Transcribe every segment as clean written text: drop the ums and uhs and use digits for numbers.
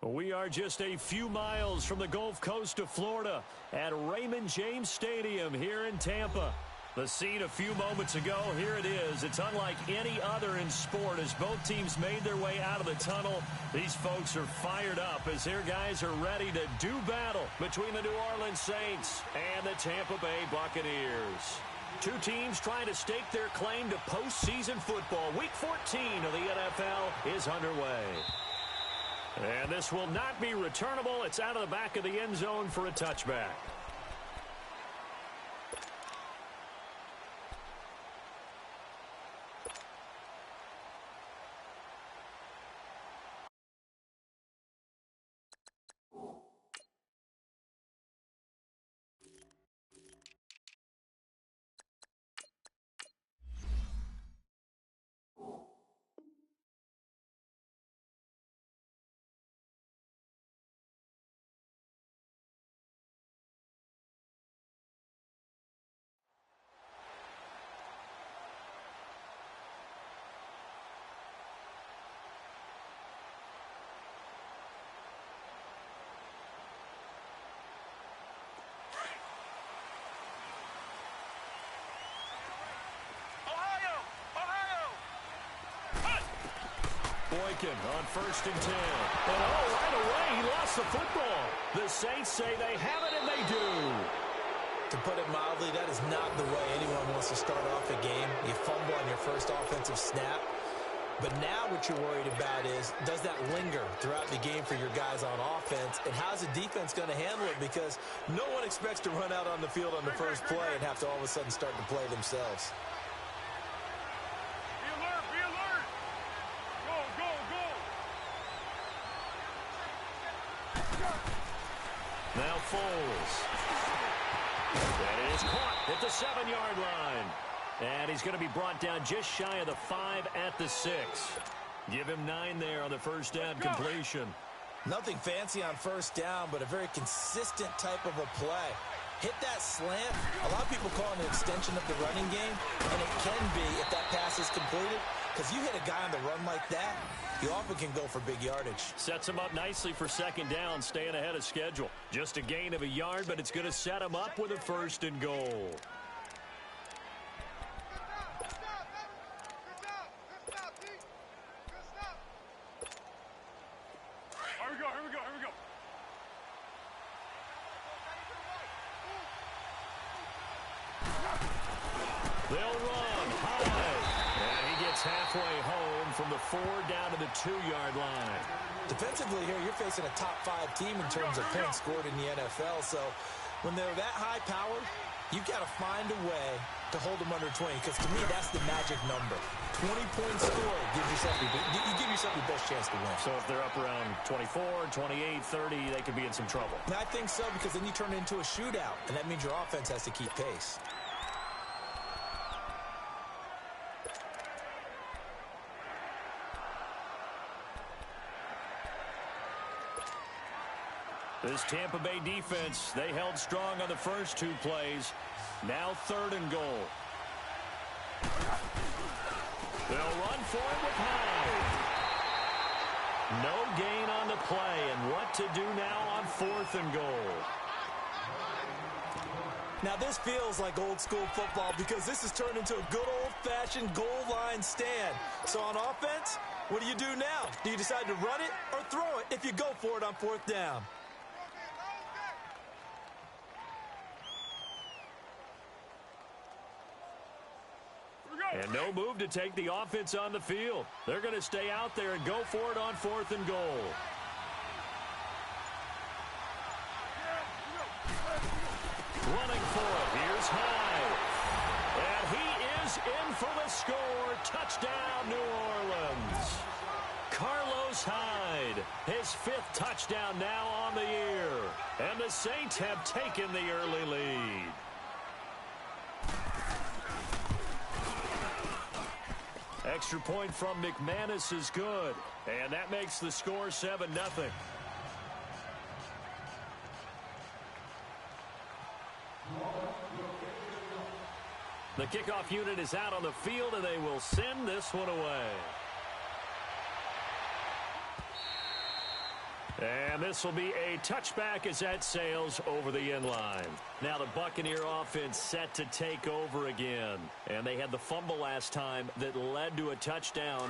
We are just a few miles from the Gulf Coast of Florida at Raymond James Stadium here in Tampa. The scene a few moments ago, here it is. It's unlike any other in sport as both teams made their way out of the tunnel. These folks are fired up as their guys are ready to do battle between the New Orleans Saints and the Tampa Bay Buccaneers. Two teams trying to stake their claim to postseason football. Week 14 of the NFL is underway. And this will not be returnable. It's out of the back of the end zone for a touchback. Boykin on 1st and 10. And right away, he lost the football. The Saints say they have it, and they do. To put it mildly, that is not the way anyone wants to start off a game. You fumble on your first offensive snap. But now what you're worried about is, does that linger throughout the game for your guys on offense? And how's the defense going to handle it? Because no one expects to run out on the field on the first play and have to all of a sudden start to play themselves. Now Foles. And it is caught at the 7-yard line. And he's going to be brought down just shy of the 5 at the 6. Give him 9 there on the first down completion. Nothing fancy on first down, but a very consistent type of a play. Hit that slant. A lot of people call it an extension of the running game, and it can be if that pass is completed, because you hit a guy on the run like that, you often can go for big yardage. Sets him up nicely for second down, staying ahead of schedule. Just a gain of a yard, but it's going to set him up with a 1st and goal. halfway home from the 4 down to the 2-yard line. Defensively here, you're facing a top-5 team in terms of points scored in the NFL. So when they're that high-powered, you've got to find a way to hold them under 20, because to me, that's the magic number. 20 points scored gives yourself you give yourself your best chance to win. So if they're up around 24, 28, 30, they could be in some trouble. And I think so, because then you turn it into a shootout, and that means your offense has to keep pace. This Tampa Bay defense, they held strong on the first 2 plays. Now 3rd and goal. They'll run for it with Hyde. No gain on the play, and what to do now on 4th and goal. Now this feels like old school football, because this has turned into a good old-fashioned goal line stand. So on offense, what do you do now? Do you decide to run it or throw it if you go for it on 4th down? And no move to take the offense on the field. They're going to stay out there and go for it on 4th and goal. Running for it. Here's Hyde. And he is in for the score. Touchdown, New Orleans. Carlos Hyde, his 5th touchdown now on the year. And the Saints have taken the early lead. Extra point from McManus is good. And that makes the score 7-0. The kickoff unit is out on the field, and they will send this one away. And this will be a touchback as that sails over the end line. Now the Buccaneer offense set to take over again. And they had the fumble last time that led to a touchdown.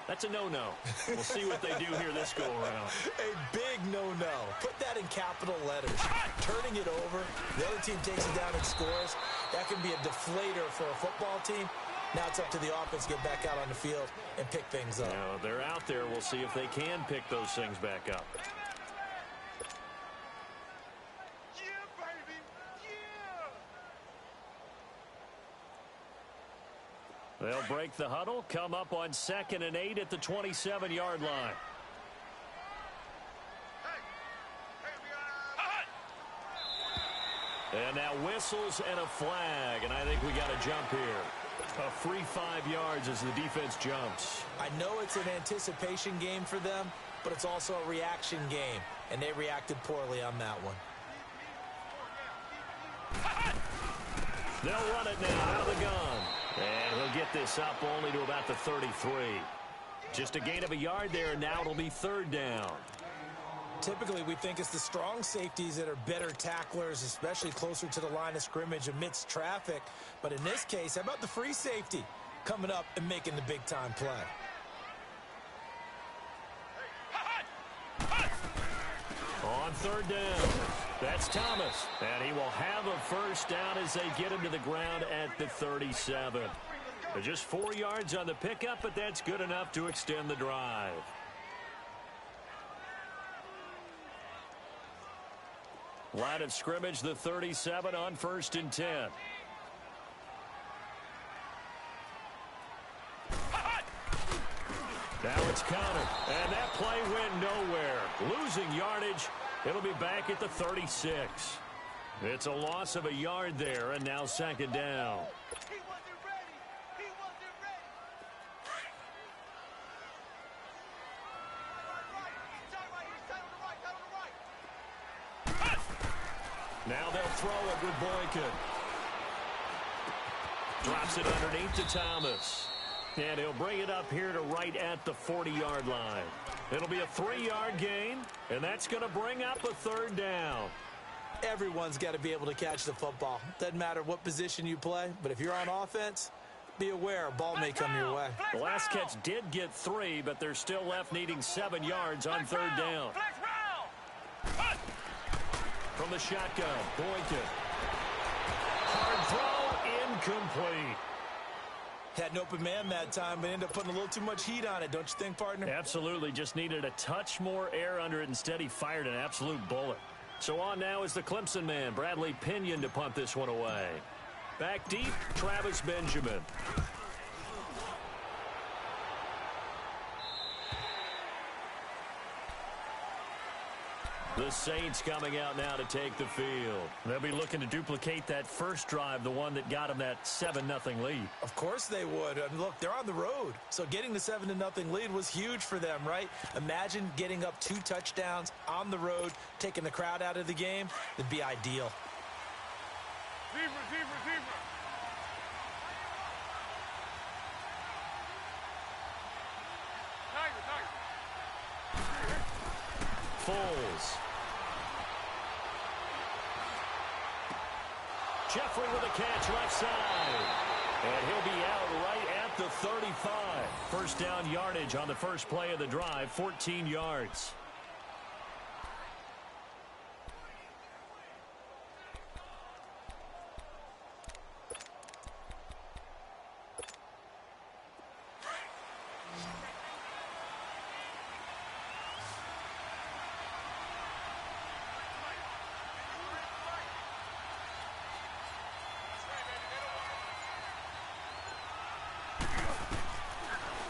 That's a no-no. We'll see what they do here this go-around. A big no-no. Put that in capital letters. Turning it over, the other team takes it down and scores. That can be a deflator for a football team. Now it's up to the offense to get back out on the field and pick things up. Now they're out there. We'll see if they can pick those things back up. Yeah, baby. Yeah. They'll break the huddle, come up on 2nd and 8 at the 27-yard line. And now whistles and a flag, and I think we got a jump here. A free 5 yards as the defense jumps. I know it's an anticipation game for them, but it's also a reaction game, and they reacted poorly on that one. They'll run it now out of the gun. And he'll get this up only to about the 33. Just a gain of a yard there, and now it'll be 3rd down. Typically, we think it's the strong safeties that are better tacklers, especially closer to the line of scrimmage amidst traffic. But in this case, how about the free safety coming up and making the big-time play? On 3rd down, that's Thomas. And he will have a first down as they get him to the ground at the 37. Just 4 yards on the pickup, but that's good enough to extend the drive. Line of scrimmage, the 37 on 1st and 10. Now it's counted, and that play went nowhere. Losing yardage, it'll be back at the 36. It's a loss of a yard there, and now 2nd down. He wasn't ready. He wasn't ready. Now they'll throw it with Boykin. Drops it underneath to Thomas. And he'll bring it up here to right at the 40-yard line. It'll be a 3-yard gain, and that's going to bring up a 3rd down. Everyone's got to be able to catch the football. Doesn't matter what position you play, but if you're on offense, be aware a ball may come your way. The last catch did get 3, but they're still left needing 7 yards on 3rd down. From the shotgun, Boykin. Hard throw, incomplete. Had an open man that time, but ended up putting a little too much heat on it, don't you think, partner? Absolutely. Just needed a touch more air under it. Instead, he fired an absolute bullet. So on now is the Clemson man, Bradley Pinion, to punt this one away. Back deep, Travis Benjamin. The Saints coming out now to take the field. They'll be looking to duplicate that first drive, the one that got them that 7-0 lead. Of course they would. I mean, look, they're on the road. So getting the 7-0 lead was huge for them, right? Imagine getting up 2 touchdowns on the road, taking the crowd out of the game. It'd be ideal. Zebra. Tiger. Foles. Jeffrey with a catch left side. And he'll be out right at the 35. First down yardage on the first play of the drive, 14 yards.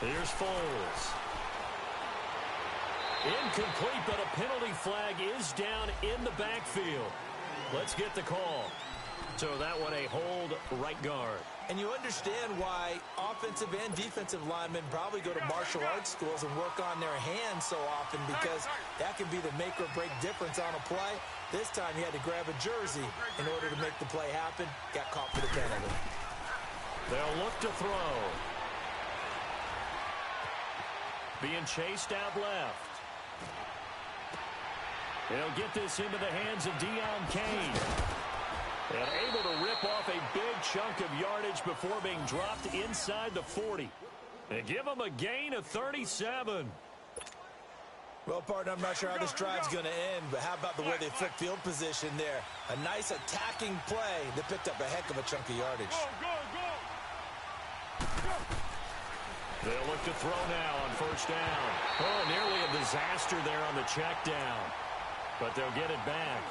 Here's Foles. Incomplete, but a penalty flag is down in the backfield. Let's get the call. So that one a hold right guard. And you understand why offensive and defensive linemen probably go to martial arts schools and work on their hands so often, because that can be the make or break difference on a play. This time he had to grab a jersey in order to make the play happen. Got caught for the penalty. They'll look to throw. Being chased out left. They'll get this into the hands of Deion Kane. And able to rip off a big chunk of yardage before being dropped inside the 40. And give them a gain of 37. Well, partner, I'm not sure how this drive's going to end, but how about the way they flipped field position there? A nice attacking play that picked up a heck of a chunk of yardage. Go. They'll look to throw now on first down. Oh, nearly a disaster there on the check down. But they'll get it back.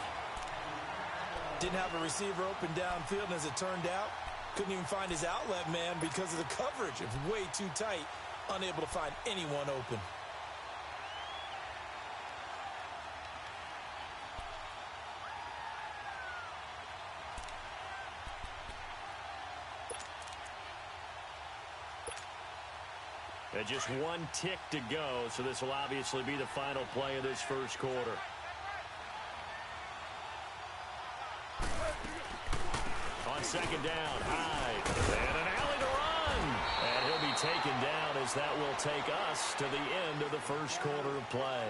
Didn't have a receiver open downfield, and as it turned out, couldn't even find his outlet man because of the coverage. It was way too tight, unable to find anyone open. And just one tick to go, so this will obviously be the final play of this first quarter. On second down, Hyde. And an alley to run. And he'll be taken down as that will take us to the end of the first quarter of play.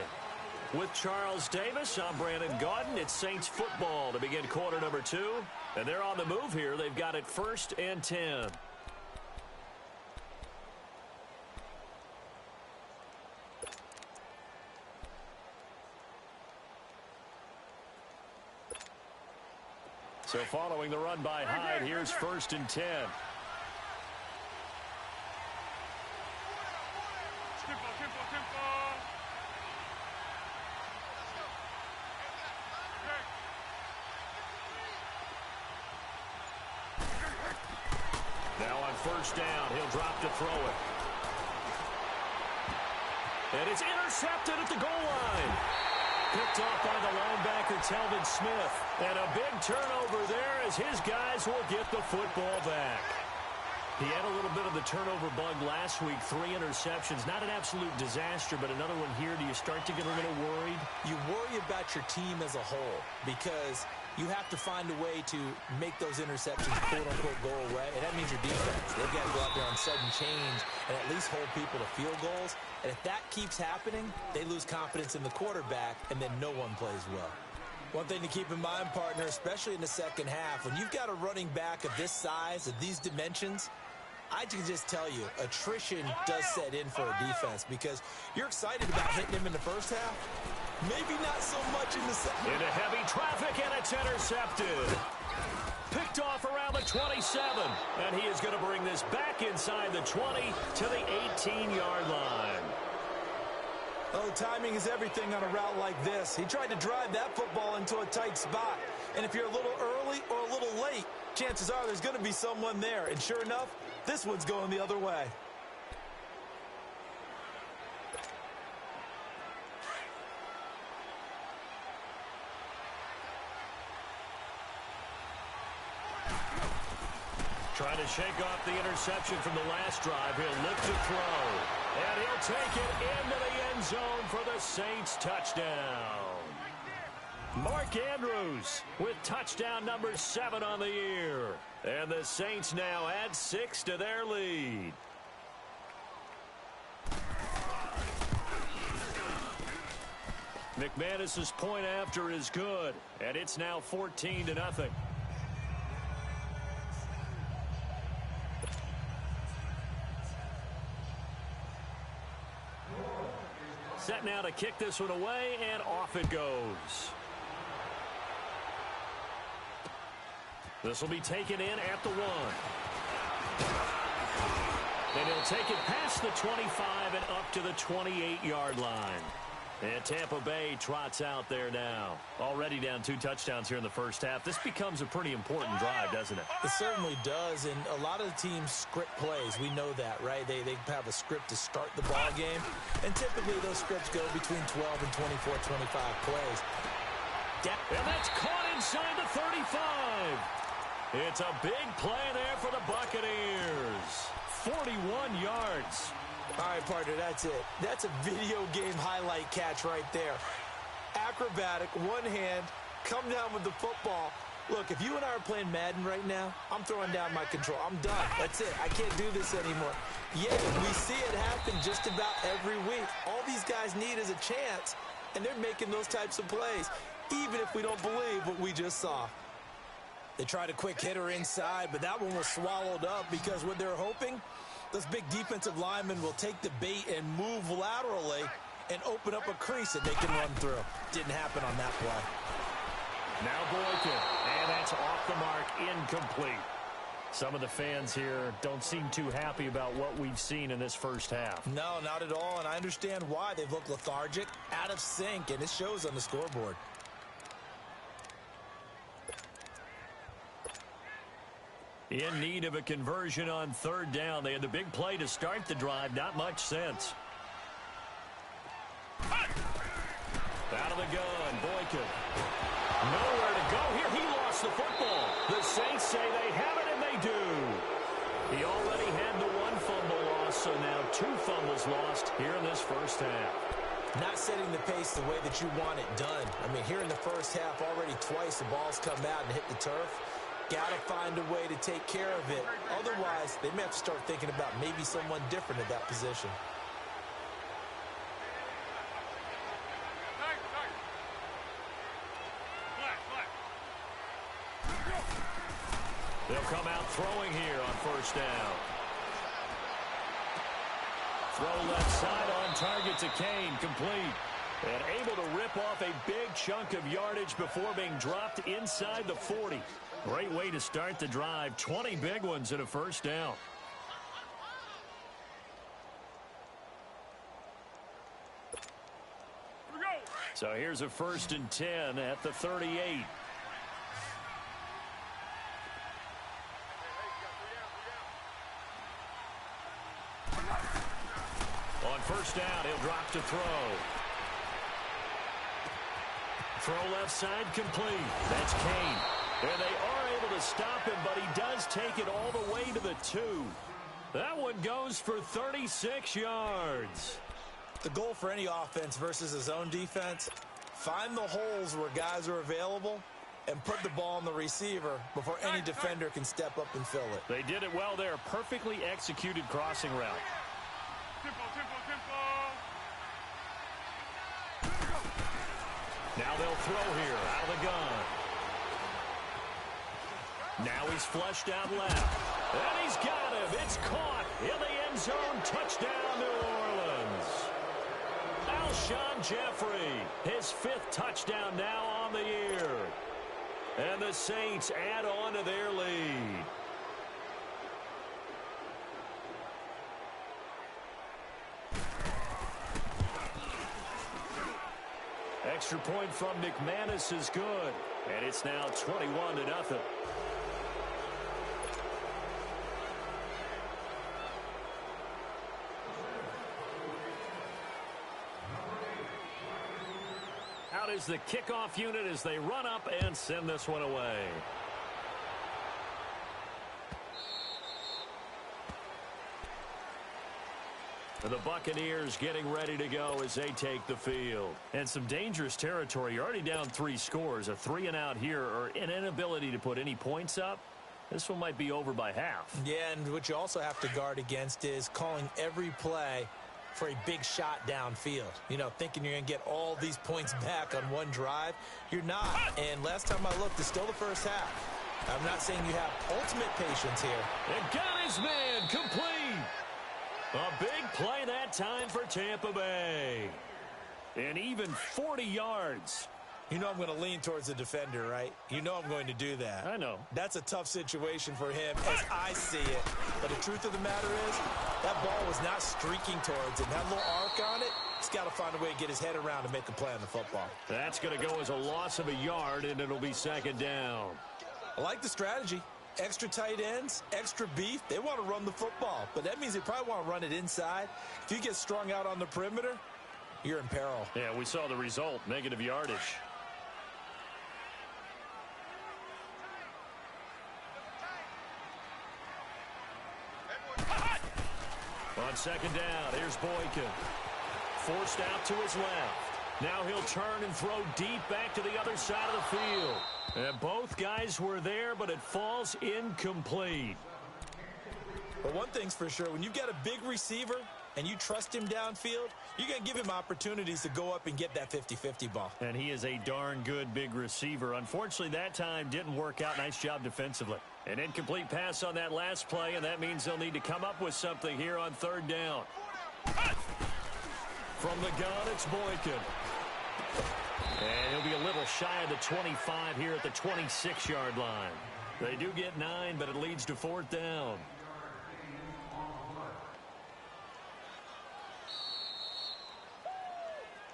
With Charles Davis, I'm Brandon Gaudin. It's Saints football to begin quarter number 2. And they're on the move here. They've got it 1st and 10. So following the run by Hyde, here's 1st and 10. Tempo. Now on first down, he'll drop to throw it. And it's intercepted at the goal line. Picked off by the linebacker, Telvin Smith. And a big turnover there as his guys will get the football back. He had a little bit of the turnover bug last week, 3 interceptions. Not an absolute disaster, but another one here. Do you start to get a little worried? You worry about your team as a whole because you have to find a way to make those interceptions, quote-unquote, go away. And that means your defense. They've got to go out there on sudden change and at least hold people to field goals. And if that keeps happening, they lose confidence in the quarterback, and then no one plays well. One thing to keep in mind, partner, especially in the second half, when you've got a running back of this size, of these dimensions, I can just tell you, attrition does set in for a defense because you're excited about hitting him in the first half. Maybe not so much in the second. Into heavy traffic, and it's intercepted. Picked off around the 27. And he is going to bring this back inside the 20 to the 18-yard line. Oh, timing is everything on a route like this. He tried to drive that football into a tight spot. And if you're a little early or a little late, chances are there's going to be someone there. And sure enough, this one's going the other way. Trying to shake off the interception from the last drive. He'll look to throw. And he'll take it into the end zone for the Saints touchdown. Mark Andrews with touchdown number 7 on the year. And the Saints now add 6 to their lead. McManus's point after is good. And it's now 14-0. Set now to kick this one away, and off it goes. This will be taken in at the 1. And he'll take it past the 25 and up to the 28-yard line. And Tampa Bay trots out there now. Already down 2 touchdowns here in the first half. This becomes a pretty important drive, doesn't it? It certainly does, and a lot of the teams script plays. We know that, right? They have a script to start the ball game, and typically those scripts go between 12 and 24, 25 plays. And that's caught inside the 35. It's a big play there for the Buccaneers. 41 yards. All right, partner, that's it. That's a video game highlight catch right there. Acrobatic, one hand, come down with the football. Look, if you and I are playing Madden right now, I'm throwing down my control. I'm done. That's it. I can't do this anymore. Yet, we see it happen just about every week. All these guys need is a chance, and they're making those types of plays, even if we don't believe what we just saw. They tried a quick hitter inside, but that one was swallowed up because what they're hoping, those big defensive linemen will take the bait and move laterally and open up a crease that they can run through. Didn't happen on that play. Now Boykin, and that's off the mark, incomplete. Some of the fans here don't seem too happy about what we've seen in this first half. No, not at all, and I understand why. They've looked lethargic, out of sync, and it shows on the scoreboard. In need of a conversion on 3rd down. They had the big play to start the drive. Not much sense. Out of the gun, Boykin. Nowhere to go here. He lost the football. The Saints say they have it, and they do. He already had the 1 fumble loss, so now 2 fumbles lost here in this first half. Not setting the pace the way that you want it done. I mean, here in the first half, already twice the ball's come out and hit the turf. Got to find a way to take care of it. Otherwise, they may have to start thinking about maybe someone different at that position. They'll come out throwing here on 1st down. Throw left side on target to Kane, complete. And able to rip off a big chunk of yardage before being dropped inside the 40. Great way to start the drive. 20 big ones at a 1st down. So here's a 1st and 10 at the 38. On 1st down, he'll drop to throw. Throw left side complete. That's Kane. And they are able to stop him, but he does take it all the way to the 2. That one goes for 36 yards. The goal for any offense versus his own defense, find the holes where guys are available and put the ball on the receiver before any defender can step up and fill it. They did it well there. Perfectly executed crossing route. Tempo. Now they'll throw here out of the gun. Now he's flushed out left. And he's got him. It's caught in the end zone. Touchdown, New Orleans. Alshon Jeffrey, his 5th touchdown now on the year. And the Saints add on to their lead. Extra point from McManus is good. And it's now 21-0. Out is the kickoff unit as they run up and send this one away. The Buccaneers getting ready to go as they take the field. And some dangerous territory. You're already down 3 scores. A 3-and-out here or an inability to put any points up. This one might be over by half. Yeah, and what you also have to guard against is calling every play for a big shot downfield. You know, thinking you're going to get all these points back on one drive. You're not. And last time I looked, it's still the first half. I'm not saying you have ultimate patience here. And got his man complete. A big play that time for Tampa Bay. And even 40 yards. You know I'm going to lean towards the defender, right? You know I'm going to do that. I know. That's a tough situation for him as I see it. But the truth of the matter is, that ball was not streaking towards him. That little arc on it, he's got to find a way to get his head around and make a play on the football. That's going to go as a loss of a yard, and it'll be 2nd down. I like the strategy. Extra tight ends, extra beef. They want to run the football, but that means they probably want to run it inside. If you get strung out on the perimeter, you're in peril. Yeah, we saw the result, negative yardage. On 2nd down, here's Boykin. Forced out to his left. Now he'll turn and throw deep back to the other side of the field. And both guys were there, but it falls incomplete. But one thing's for sure, when you've got a big receiver and you trust him downfield, you're going to give him opportunities to go up and get that 50-50 ball. And he is a darn good big receiver. Unfortunately, that time didn't work out. Nice job defensively. An incomplete pass on that last play, and that means they'll need to come up with something here on 3rd down. From the gun, it's Boykin. And he'll be a little shy of the 25 here at the 26-yard line. They do get 9, but it leads to 4th down.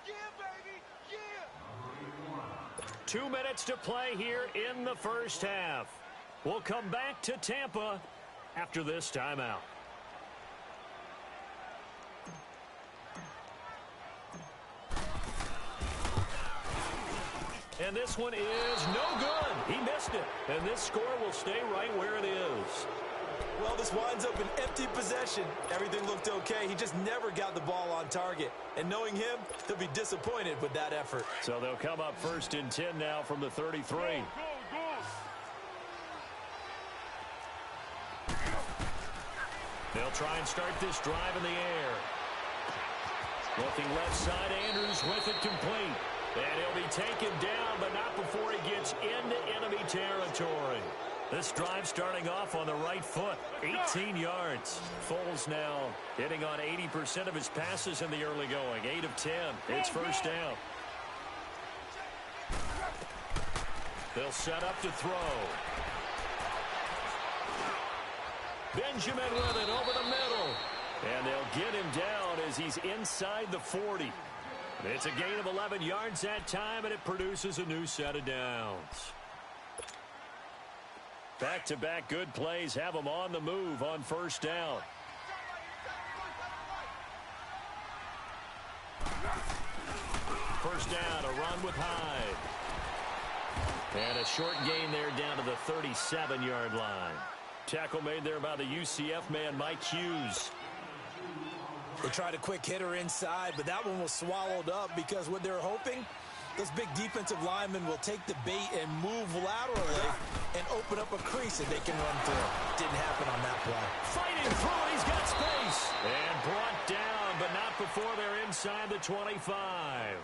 Yeah, baby, yeah. 2 minutes to play here in the first half. We'll come back to Tampa after this timeout. And this one is no good. He missed it. And this score will stay right where it is. Well, this winds up an empty possession. Everything looked okay. He just never got the ball on target. And knowing him, he'll be disappointed with that effort. So they'll come up 1st and 10 now from the 33. They'll try and start this drive in the air. Looking left side, Andrews with it complete. And he'll be taken down, but not before he gets into enemy territory. This drive starting off on the right foot, 18 yards. Foles now hitting on 80% of his passes in the early going, 8 of 10. It's 1st down. They'll set up to throw. Benjamin with it over the middle. And they'll get him down as he's inside the 40. It's a gain of 11 yards that time, and it produces a new set of downs. Back-to-back good plays have them on the move on 1st down. First down, a run with Hyde. And a short gain there down to the 37-yard line. Tackle made there by the UCF man, Mike Hughes. They tried a quick hitter inside, but that one was swallowed up because what they're hoping, this big defensive lineman will take the bait and move laterally and open up a crease that they can run through. Didn't happen on that play. Fighting through it, he's got space. And brought down, but not before they're inside the 25.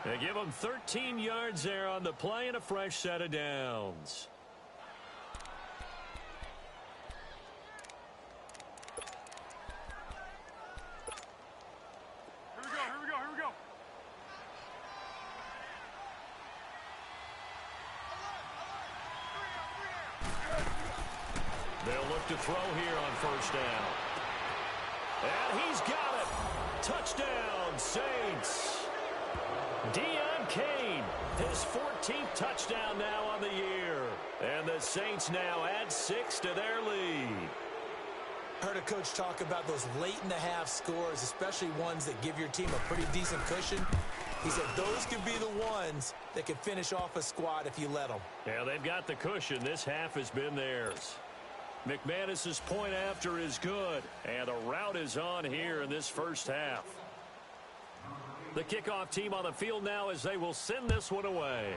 They give them 13 yards there on the play and a fresh set of downs. They'll look to throw here on first down. And he's got it. Touchdown, Saints. Deion Kane, his 14th touchdown now on the year. And the Saints now add 6 to their lead. Heard a coach talk about those late-in-the-half scores, especially ones that give your team a pretty decent cushion. He said those could be the ones that could finish off a squad if you let them. Yeah, they've got the cushion. This half has been theirs. McManus's point after is good, and the route is on here in this first half. The kickoff team on the field now as they will send this one away.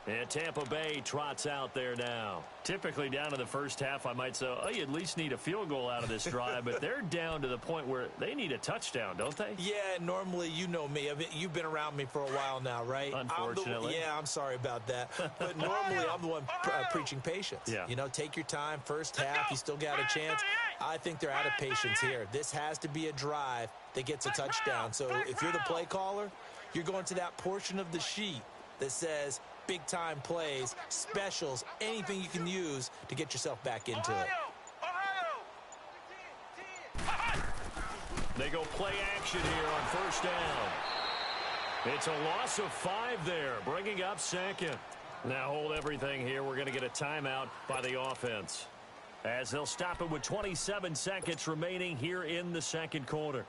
And Tampa Bay trots out there now. Typically down to the first half, I might say, oh, you at least need a field goal out of this drive, but they're down to the point where they need a touchdown, don't they? Yeah, normally, you know me. I mean, you've been around me for a while now, right? Unfortunately. I'm sorry about that. But normally, I'm the one preaching patience. Yeah. You know, take your time. First half, you still got a chance. I think they're out of patience here. This has to be a drive that gets a touchdown. So if you're the play caller, you're going to that portion of the sheet that says big-time plays, specials, anything you can use to get yourself back into it. They go play action here on first down. It's a loss of 5 there, bringing up second. Now hold everything here. We're going to get a timeout by the offense, as they'll stop it with 27 seconds remaining here in the second quarter.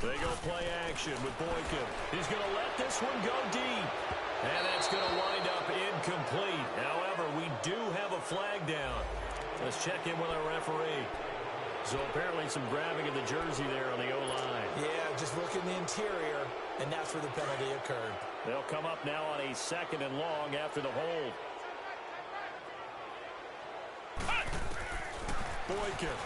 They go play action with Boykin. He's going to let this one go deep. And that's going to wind up incomplete. However, we do have a flag down. Let's check in with our referee. So apparently some grabbing of the jersey there on the O-line. Yeah, just look in the interior, and that's where the penalty occurred. They'll come up now on a 2nd and long after the hold. Boykin.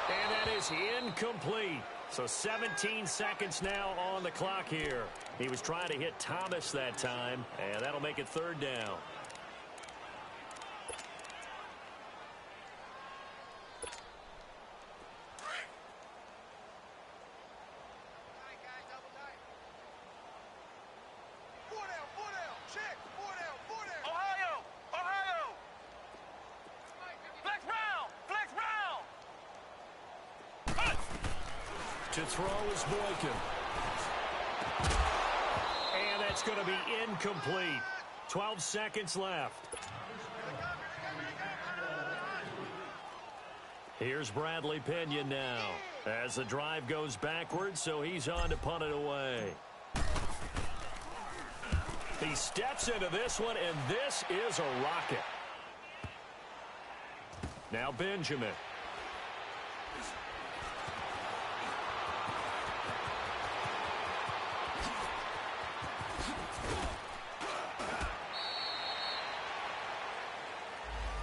And that is incomplete. So 17 seconds now on the clock here. He was trying to hit Thomas that time, and that'll make it 3rd down. To throw is Boykin. And that's going to be incomplete. 12 seconds left. Here's Bradley Pinion now as the drive goes backwards, so he's on to punt it away. He steps into this one, and this is a rocket. Now Benjamin.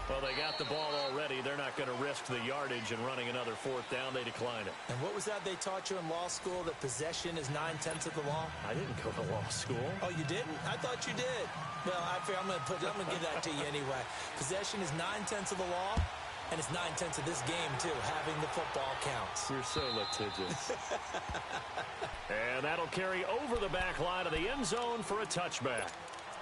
Well, they got the ball already. They're not going to risk the yardage and running another 4th down. They decline it. And what was that they taught you in law school, that possession is 9/10 of the law? I didn't go to law school. Oh, you didn't? I thought you did. Well, I'm going to give that to you anyway. Possession is 9/10 of the law, and it's 9/10 of this game, too. Having the football counts. You're so litigious. And that'll carry over the back line of the end zone for a touchback.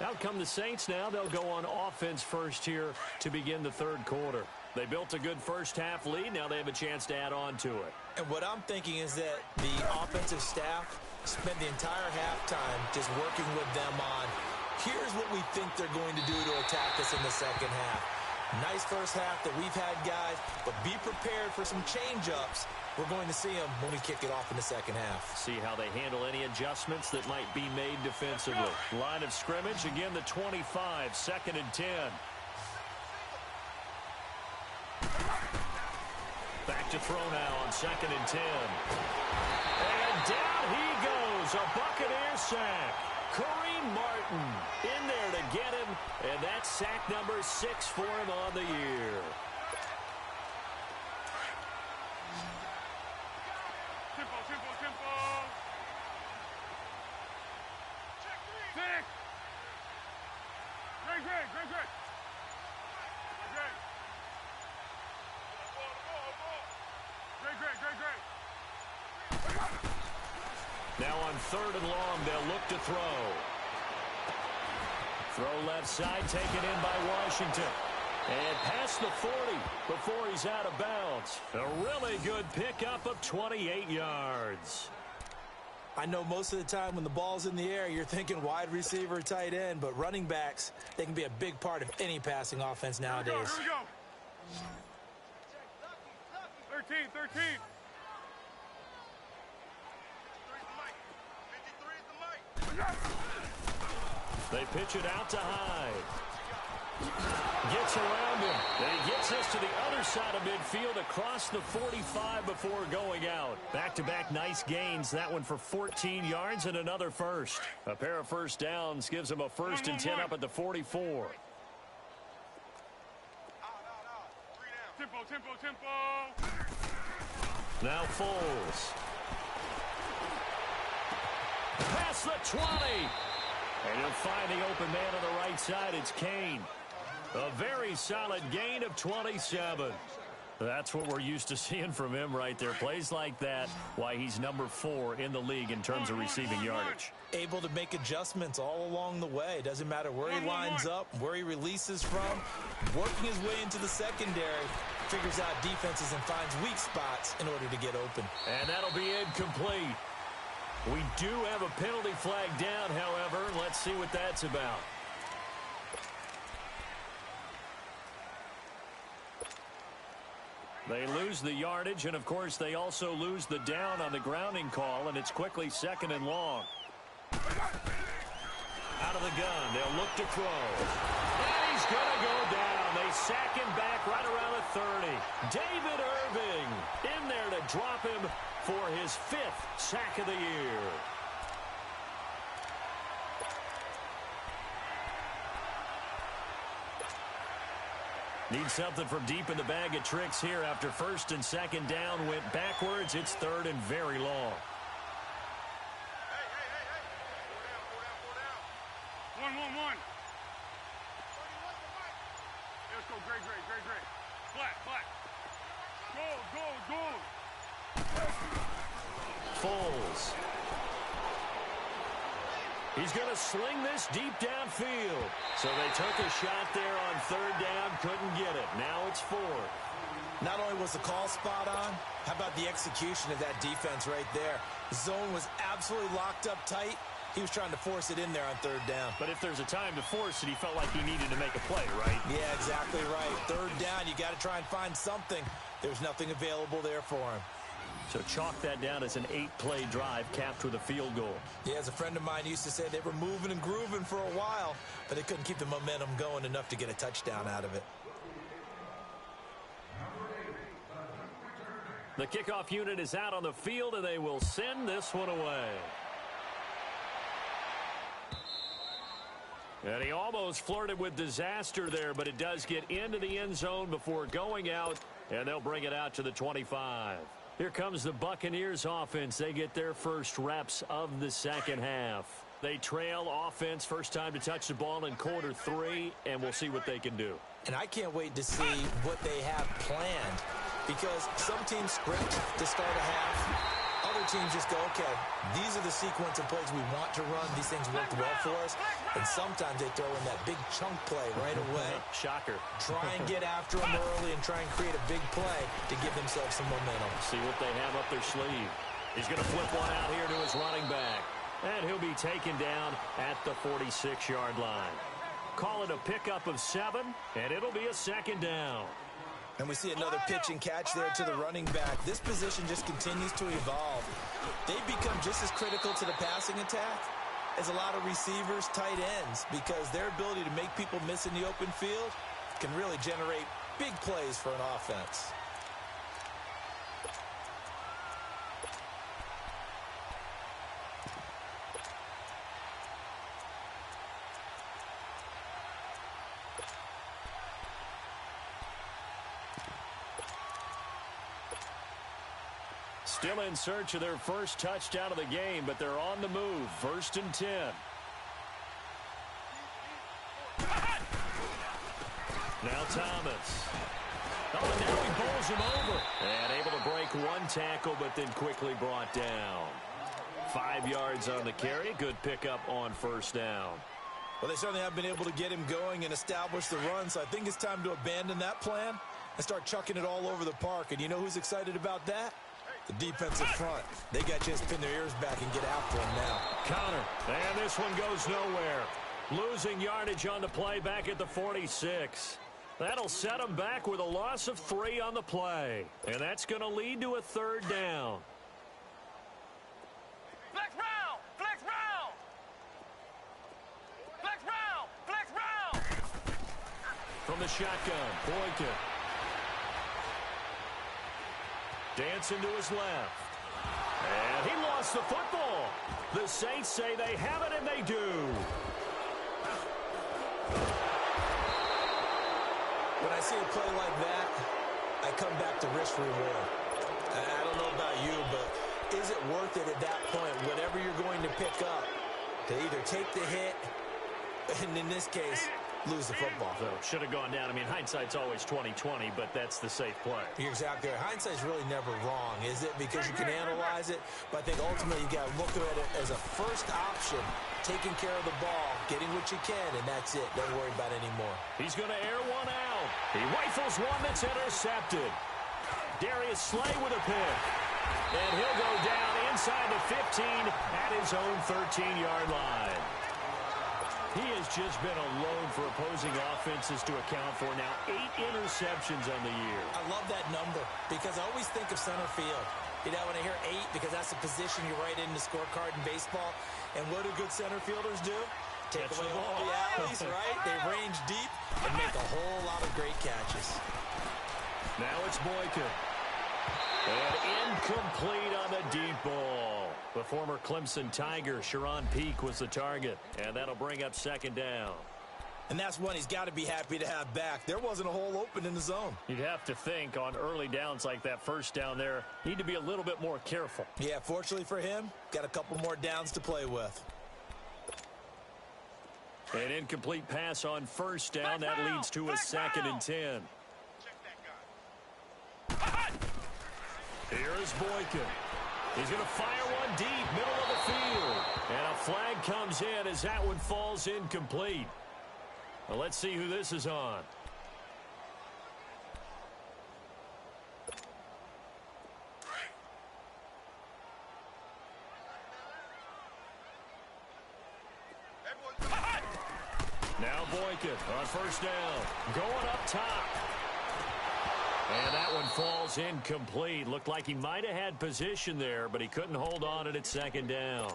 Out come the Saints now. They'll go on offense first here to begin the 3rd quarter. They built a good first half lead. Now they have a chance to add on to it. And what I'm thinking is that the offensive staff spent the entire halftime just working with them on, here's what we think they're going to do to attack us in the second half. Nice first half that we've had, guys, but be prepared for some change-ups. We're going to see them when we kick it off in the second half. See how they handle any adjustments that might be made defensively. Line of scrimmage, again, the 25, 2nd and 10. Back to throw now on 2nd and 10. And down he goes, a Buccaneer sack. Kareem Martin in there to get him, and that's sack number 6 for him on the year. third and long. They'll look to throw. Throw left side, taken in by Washington. And past the 40 before he's out of bounds. A really good pickup of 28 yards. I know most of the time when the ball's in the air, you're thinking wide receiver, tight end, but running backs, they can be a big part of any passing offense nowadays. Here we go. 13. They pitch it out to Hyde. Gets around him. And he gets us to the other side of midfield across the 45 before going out. Back-to-back nice gains. That one for 14 yards and another first. A pair of first downs gives him a first and 10 up at the 44. Tempo. Now Foles. Past the 20. And he'll find the open man on the right side. It's Kane. A very solid gain of 27. That's what we're used to seeing from him right there. Plays like that, why he's number 4 in the league in terms of receiving yardage. Able to make adjustments all along the way. Doesn't matter where he lines up, where he releases from. Working his way into the secondary. Figures out defenses and finds weak spots in order to get open. And that'll be incomplete. We do have a penalty flag down, however. Let's see what that's about. They lose the yardage, and, of course, they also lose the down on the grounding call, and it's quickly second and long. Out of the gun, they'll look to throw. And he's going to go down. They sack him back right around the 30. David Irving in there to drop him for his 5th sack of the year. Need something from deep in the bag of tricks here after first and second down went backwards. It's third and very long. Hey. 1. Let's go. Great. Flat. Go. Foles. He's going to sling this deep downfield. So they took a shot there on third down, couldn't get it. Now it's fourth. Not only was the call spot on, how about the execution of that defense right there? The zone was absolutely locked up tight. He was trying to force it in there on third down. But if there's a time to force it, he felt like he needed to make a play, right? Yeah, exactly right. Third down, you got to try and find something. There's nothing available there for him. So chalk that down as an 8-play drive capped with a field goal. Yeah, as a friend of mine used to say, they were moving and grooving for a while, but they couldn't keep the momentum going enough to get a touchdown out of it. The kickoff unit is out on the field, and they will send this one away. And he almost flirted with disaster there, but it does get into the end zone before going out, and they'll bring it out to the 25. Here comes the Buccaneers offense. They get their first reps of the second half. They trail offense, first time to touch the ball in quarter 3, and we'll see what they can do. And I can't wait to see what they have planned, because some teams script to start a half. Other teams just go, okay, these are the sequence of plays we want to run. These things worked well for us. And sometimes they throw in that big chunk play right away. Shocker. Try and get after them early and try and create a big play to give themselves some momentum. See what they have up their sleeve. He's going to flip one out here to his running back. And he'll be taken down at the 46-yard line. Call it a pickup of 7, and it'll be a second down. And we see another pitch and catch there to the running back. This position just continues to evolve. They've become just as critical to the passing attack as a lot of receivers, tight ends, because their ability to make people miss in the open field can really generate big plays for an offense. Still in search of their first touchdown of the game, but they're on the move. First and 10. Now Thomas. Oh, and now he bowls him over. And able to break one tackle, but then quickly brought down. 5 yards on the carry. Good pickup on first down. Well, they certainly have been able to get him going and establish the run, so I think it's time to abandon that plan and start chucking it all over the park. And you know who's excited about that? The defensive front. They got a chance to pin their ears back and get after him now. Connor, and this one goes nowhere. Losing yardage on the play back at the 46. That'll set them back with a loss of 3 on the play. And that's going to lead to a 3rd down. Flex round! Flex round! Flex round! Flex round! From the shotgun, Boykin. Dancing to his left. And he lost the football. The Saints say they have it, and they do. When I see a play like that, I come back to risk reward. I don't know about you, but is it worth it at that point, whatever you're going to pick up, to either take the hit, and in this case, lose the football? So should have gone down. I mean, hindsight's always 20/20, but that's the safe play. You're exactly right. Hindsight's really never wrong, is it? Because you can analyze it, but I think ultimately you got to look at it as a first option, taking care of the ball, getting what you can, and that's it. Don't worry about it anymore. He's going to air one out. He rifles one that's intercepted. Darius Slay with a pick. And he'll go down inside the 15 at his own 13-yard line. He has just been alone for opposing offenses to account for now 8 interceptions on the year. I love that number because I always think of center field. You know, when I hear 8, because that's the position you write in the scorecard in baseball. And what do good center fielders do? Take away all the alleys, right? They range deep and make a whole lot of great catches. Now it's Boykin. And incomplete on the deep ball. The former Clemson Tiger, Sharon Peak, was the target. And that'll bring up 2nd down. And that's one he's got to be happy to have back. There wasn't a hole open in the zone. You'd have to think on early downs like that first down there, need to be a little bit more careful. Yeah, fortunately for him, got a couple more downs to play with. An incomplete pass on first down. That leads to a 2nd and 10. Here is Boykin. He's going to fire one deep, middle of the field. And a flag comes in as that one falls incomplete. Well, let's see who this is on. Now Boykin on first down. Going up top. And that one falls incomplete. Looked like he might have had position there, but he couldn't hold on it at 2nd down.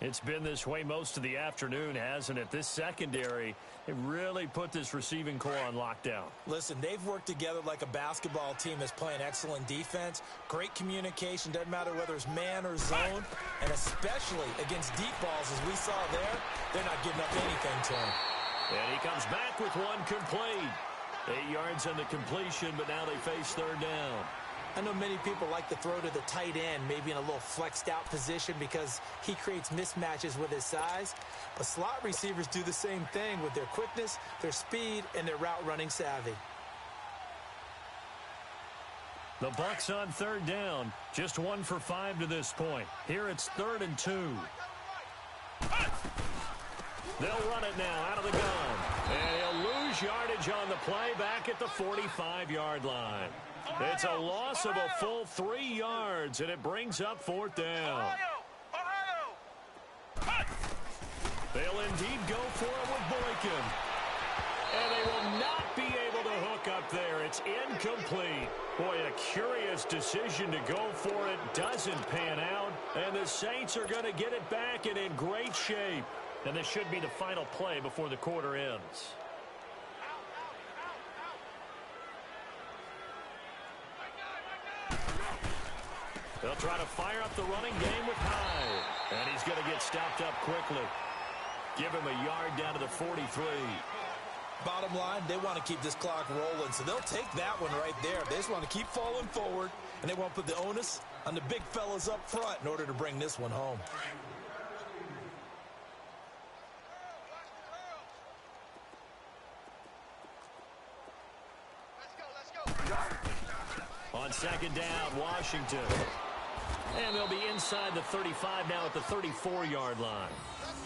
It's been this way most of the afternoon, hasn't it? This secondary, it really put this receiving core on lockdown. Listen, they've worked together like a basketball team that's playing excellent defense. Great communication, doesn't matter whether it's man or zone. And especially against deep balls, as we saw there, they're not giving up anything to him. And he comes back with one complete. 8 yards on the completion, but now they face 3rd down. I know many people like to throw to the tight end, maybe in a little flexed out position because he creates mismatches with his size. But slot receivers do the same thing with their quickness, their speed, and their route running savvy. The Bucs on 3rd down, just 1 for 5 to this point. Here it's 3rd and 2. They'll run it now out of the gun. And he'll lose yardage on the play back at the 45-yard line. It's a loss of a full 3 yards, and it brings up 4th down. They'll indeed go for it with Boykin. And they will not be able to hook up there. It's incomplete. Boy, a curious decision to go for it. Doesn't pan out. And the Saints are going to get it back and in great shape. And this should be the final play before the quarter ends. They'll try to fire up the running game with Hyde. And he's going to get stopped up quickly. Give him a yard down to the 43. Bottom line, they want to keep this clock rolling, so they'll take that one right there. They just want to keep falling forward, and they want to put the onus on the big fellas up front in order to bring this one home. Let's go. On 2nd down, Washington. And they'll be inside the 35 now at the 34-yard line.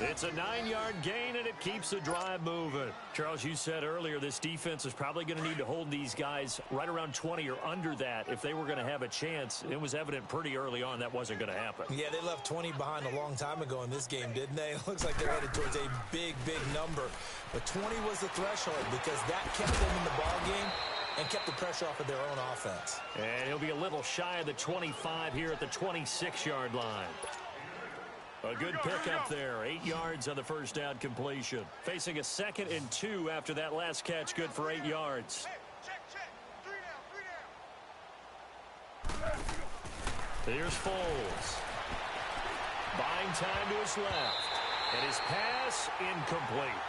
It's a 9-yard gain, and it keeps the drive moving. Charles, you said earlier this defense is probably going to need to hold these guys right around 20 or under that if they were going to have a chance. It was evident pretty early on that wasn't going to happen. Yeah, they left 20 behind a long time ago in this game, didn't they? It looks like they're headed towards a big, big number. But 20 was the threshold because that kept them in the ball game and kept the pressure off of their own offense. And he'll be a little shy of the 25 here at the 26-yard line. A good pickup there. 8 yards on the first down completion. Facing a 2nd and 2 after that last catch, good for 8 yards. Here's Foles. Buying time to his left. And his pass incomplete.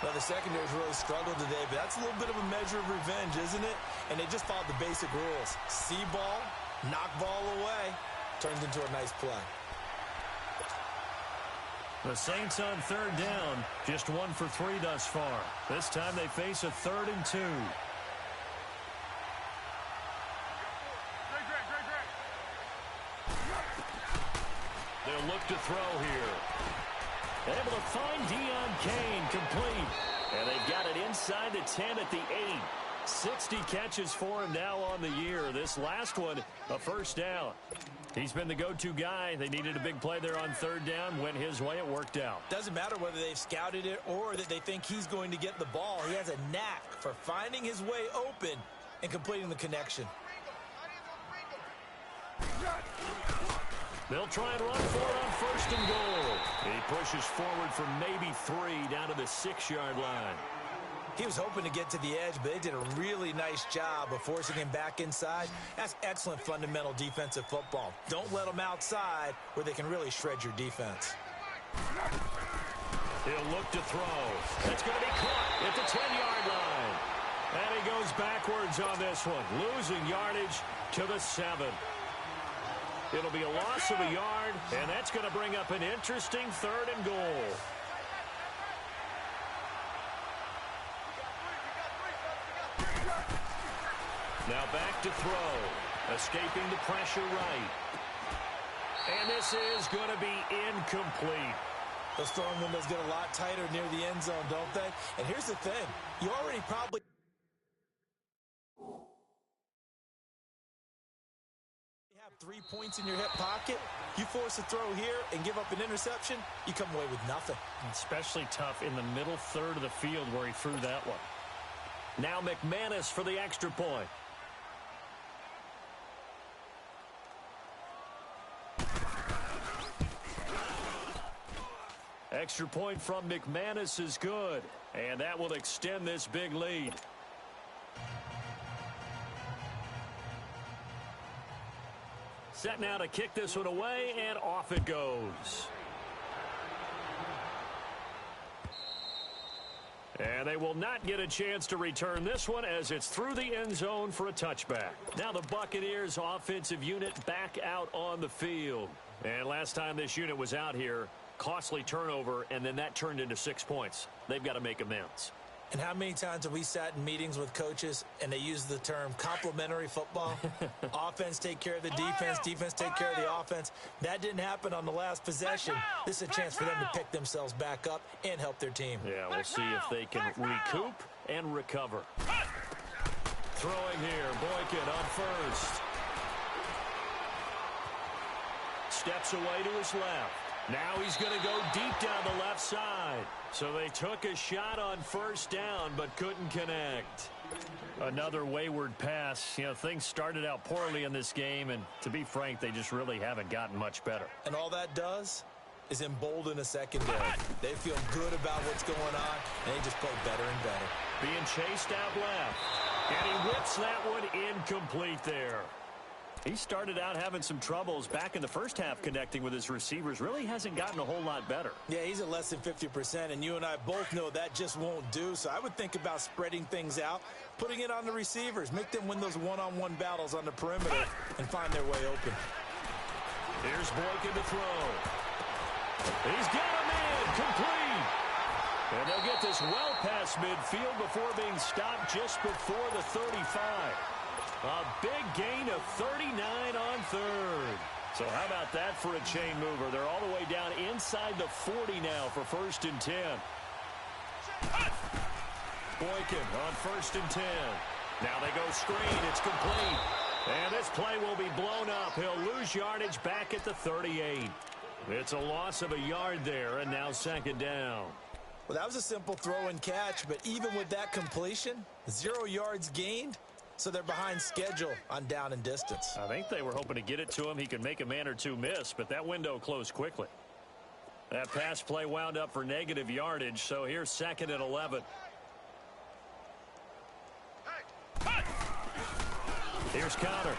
Well, the secondary's really struggled today, but that's a little bit of a measure of revenge, isn't it? And they just followed the basic rules. See ball, knock ball away. Turns into a nice play. The Saints on 3rd down, just 1 for 3 thus far. This time they face a 3rd and 2. They'll look to throw here. Able to find Deion Kane, complete. And they've got it inside the 10 at the 8. 60 catches for him now on the year. This last one, a first down. He's been the go-to guy. They needed a big play there on 3rd down. Went his way. It worked out. Doesn't matter whether they've scouted it or that they think he's going to get the ball. He has a knack for finding his way open and completing the connection. They'll try and run for it on 1st and goal. He pushes forward for maybe 3 down to the 6-yard line. He was hoping to get to the edge, but they did a really nice job of forcing him back inside. That's excellent fundamental defensive football. Don't let them outside where they can really shred your defense. He'll look to throw. That's going to be caught at the 10-yard line. And he goes backwards on this one, losing yardage to the 7. It'll be a loss of a yard, and that's going to bring up an interesting 3rd and goal. Now back to throw. Escaping the pressure right. And this is going to be incomplete. Those throwing windows get a lot tighter near the end zone, don't they? And here's the thing. You already probably have 3 points in your hip pocket. You force a throw here and give up an interception, you come away with nothing. Especially tough in the middle 3rd of the field where he threw that one. Now McManus for the extra point. Extra point from McManus is good, and that will extend this big lead. Set now to kick this one away, and off it goes. And they will not get a chance to return this one as it's through the end zone for a touchback. Now the Buccaneers offensive unit back out on the field. And last time this unit was out here, costly turnover, and then that turned into 6 points. They've got to make amends. And how many times have we sat in meetings with coaches and they use the term complementary football? Offense take care of the defense, defense take care of the offense. That didn't happen on the last possession. This is a chance for them to pick themselves back up and help their team. Yeah, we'll see if they can recoup and recover. Throwing here, Boykin on first. Steps away to his left. Now he's going to go deep down the left side. So they took a shot on first down but couldn't connect. Another wayward pass. You know, things started out poorly in this game, and to be frank, they just really haven't gotten much better. And all that does is embolden a secondary. They feel good about what's going on, and they just play better and better. Being chased out left. And he whips that one incomplete there. He started out having some troubles back in the first half connecting with his receivers. Really hasn't gotten a whole lot better. Yeah, he's at less than 50%, and you and I both know that just won't do. So I would think about spreading things out, putting it on the receivers, make them win those one-on-one battles on the perimeter and find their way open. Here's Boykin to throw. He's got a man complete. And they'll get this well past midfield before being stopped just before the 35. A big gain of 39 on third. So how about that for a chain mover? They're all the way down inside the 40 now for 1st and 10. Boykin on 1st and 10. Now they go screen. It's complete. And this play will be blown up. He'll lose yardage back at the 38. It's a loss of a yard there, and now 2nd down. Well, that was a simple throw and catch, but even with that completion, 0 yards gained, so they're behind schedule on down and distance. I think they were hoping to get it to him. He could make a man or two miss, but that window closed quickly. That pass play wound up for negative yardage, so here's 2nd and 11. Here's Connor.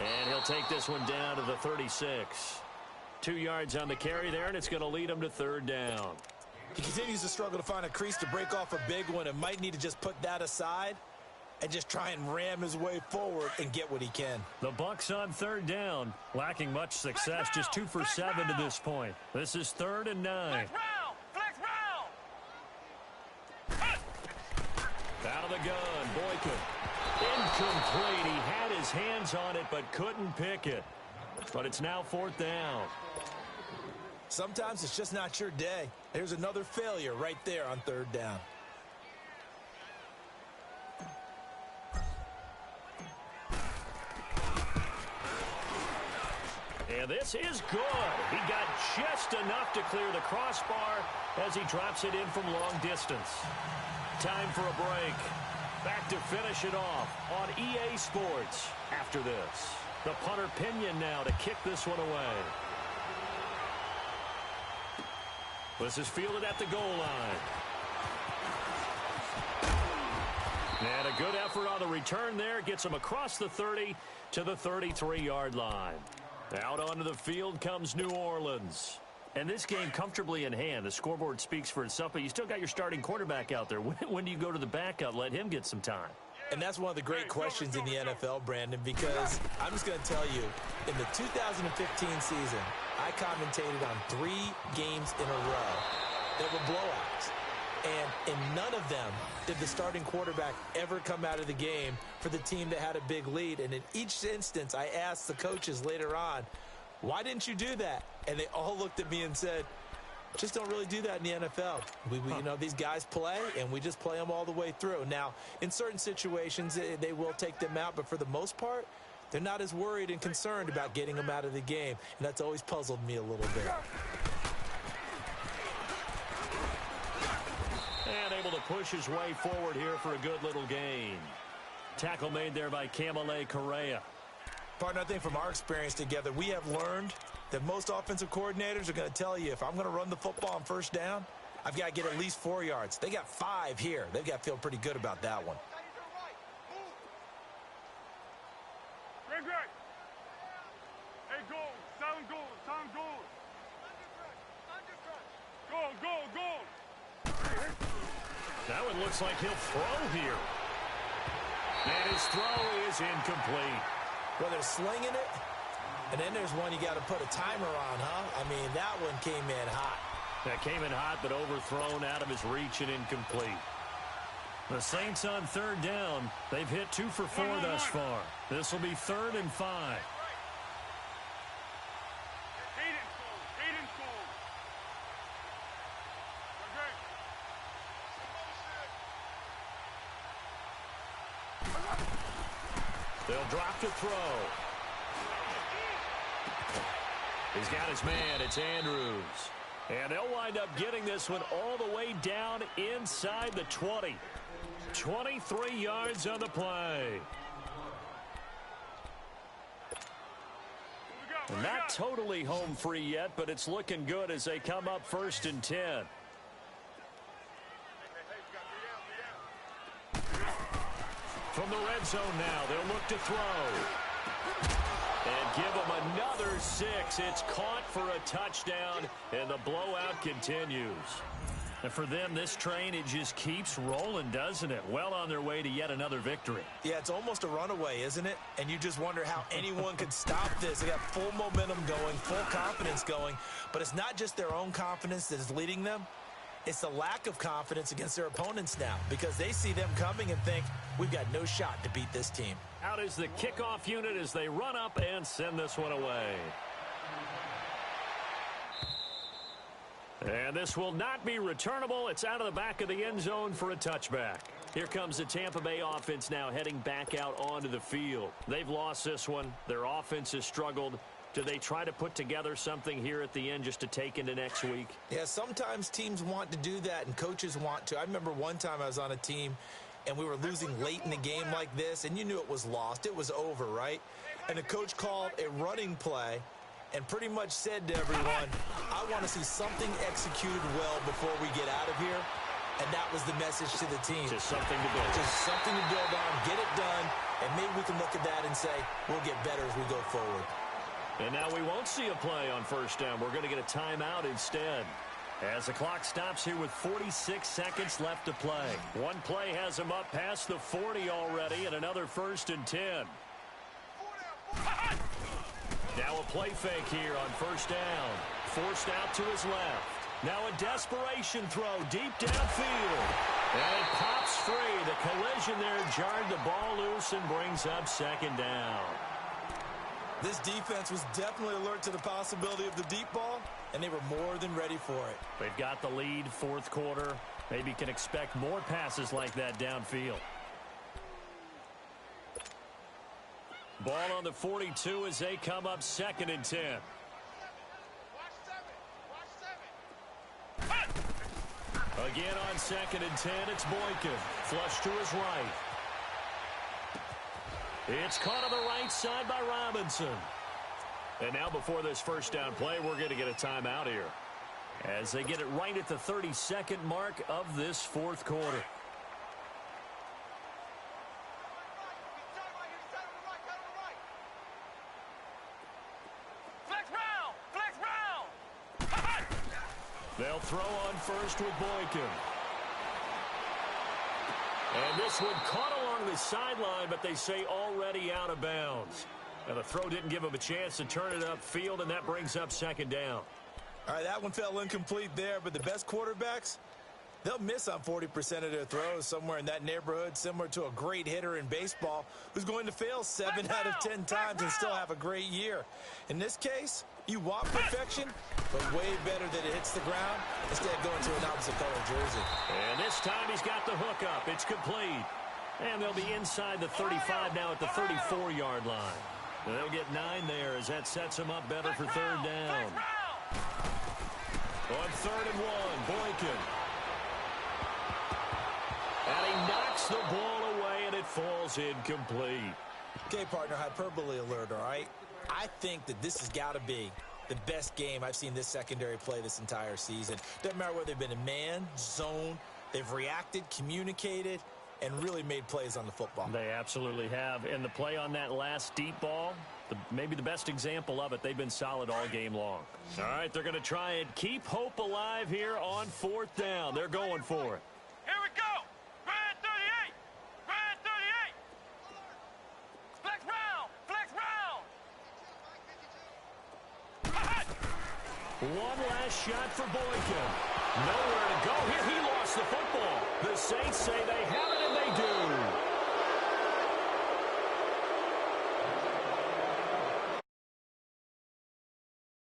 And he'll take this one down to the 36. 2 yards on the carry there, and it's going to lead him to 3rd down. He continues to struggle to find a crease to break off a big one and might need to just put that aside and just try and ram his way forward and get what he can. The Bucks on 3rd down, lacking much success, just 2 for 7 to this point. This is 3rd and 9. Flex round. Out of the gun, Boykin. Incomplete. He had his hands on it but couldn't pick it. But it's now 4th down. Sometimes it's just not your day. There's another failure right there on 3rd down. And this is good. He got just enough to clear the crossbar as he drops it in from long distance. Time for a break. Back to finish it off on EA Sports after this. The punter Pinion now to kick this one away. This is fielded at the goal line. And a good effort on the return there. Gets him across the 30 to the 33-yard line. Out onto the field comes New Orleans. And this game comfortably in hand. The scoreboard speaks for itself, but you still got your starting quarterback out there. When do you go to the backup? Let him get some time. And that's one of the great questions in the NFL, Brandon, because I'm just going to tell you, in the 2015 season, I commentated on 3 games in a row that were blowouts. And in none of them did the starting quarterback ever come out of the game for the team that had a big lead. And in each instance, I asked the coaches later on, why didn't you do that? And they all looked at me and said, just don't really do that in the NFL. You know, these guys play, and we just play them all the way through. Now, in certain situations, they will take them out, but for the most part, they're not as worried and concerned about getting them out of the game, and that's always puzzled me a little bit. And able to push his way forward here for a good little gain. Tackle made there by Kamale Correa. Partner, I think from our experience together, we have learned that most offensive coordinators are going to tell you, if I'm going to run the football on 1st down, I've got to get at least 4 yards. They got 5 here. They've got to feel pretty good about that one. Great. Hey, goal. Sound goal. Go. That one looks like he'll throw here. And his throw is incomplete. Well, they're slinging it, and then there's one you got to put a timer on, huh? I mean, that one came in hot. That came in hot, but overthrown out of his reach and incomplete. The Saints on 3rd down. They've hit 2 for 4 thus far. This will be 3rd and 5. Hayden's goal. They'll drop to throw. He's got his man. It's Andrews. And they'll wind up getting this one all the way down inside the 20. 23 yards on the play. And not totally home free yet, but it's looking good as they come up 1st and 10. From the red zone now, they'll look to throw. And give them another 6. It's caught for a touchdown, and the blowout continues. And for them, this train, it just keeps rolling, doesn't it? Well on their way to yet another victory. Yeah, it's almost a runaway, isn't it? And you just wonder how anyone could stop this. They got full momentum going, full confidence going. But it's not just their own confidence that is leading them. It's a lack of confidence against their opponents now because they see them coming and think, we've got no shot to beat this team. Out is the kickoff unit as they run up and send this one away. And this will not be returnable. It's out of the back of the end zone for a touchback. Here comes the Tampa Bay offense now heading back out onto the field. They've lost this one. Their offense has struggled. Do they try to put together something here at the end just to take into next week? Yeah, sometimes teams want to do that and coaches want to. I remember one time I was on a team and we were losing late in the game like this, and you knew it was lost. It was over, right? And the coach called a running play and pretty much said to everyone, I want to see something executed well before we get out of here. And that was the message to the team. Just something to build. Just something to build on, get it done, and maybe we can look at that and say, we'll get better as we go forward. And now we won't see a play on first down. We're going to get a timeout instead. As the clock stops here with 46 seconds left to play. One play has him up past the 40 already, and another 1st and 10. Now a play fake here on first down. Forced out to his left. Now a desperation throw deep downfield. And it pops free. The collision there jarred the ball loose and brings up 2nd down. This defense was definitely alert to the possibility of the deep ball, and they were more than ready for it. They've got the lead, 4th quarter. Maybe can expect more passes like that downfield. Ball on the 42 as they come up 2nd and 10. Again on 2nd and 10, it's Boykin. Flush to his right. It's caught on the right side by Robinson. And now before this first down play, we're going to get a timeout here as they get it right at the 32nd mark of this 4th quarter. Flex round! Flex round! They'll throw on first with Boykin. And this one caught along the sideline, but they say already out of bounds. And the throw didn't give him a chance to turn it upfield, and that brings up 2nd down. All right, that one fell incomplete there, but the best quarterbacks, they'll miss on 40% of their throws, somewhere in that neighborhood, similar to a great hitter in baseball who's going to fail 7 out of 10 times and still have a great year. In this case, you want perfection, but way better that it hits the ground instead of going to an opposite color jersey. And this time he's got the hook up. It's complete. And they'll be inside the 35 now at the 34-yard line. They'll get 9 there as that sets them up better for 3rd down. On 3rd and 1, Boykin. And he knocks the ball away, and it falls incomplete. Okay, partner, hyperbole alert, all right? I think that this has got to be the best game I've seen this secondary play this entire season. Doesn't matter whether they've been in man, zone, they've reacted, communicated, and really made plays on the football. They absolutely have. And the play on that last deep ball, maybe the best example of it, they've been solid all game long. All right, they're going to try and keep hope alive here on 4th down. They're going for it. Here we go! Grand 38! Grand 38! Flex round! Flex round! One last shot for Boykin. Nowhere to go here. He lost the football. The Saints say they have it, and they do.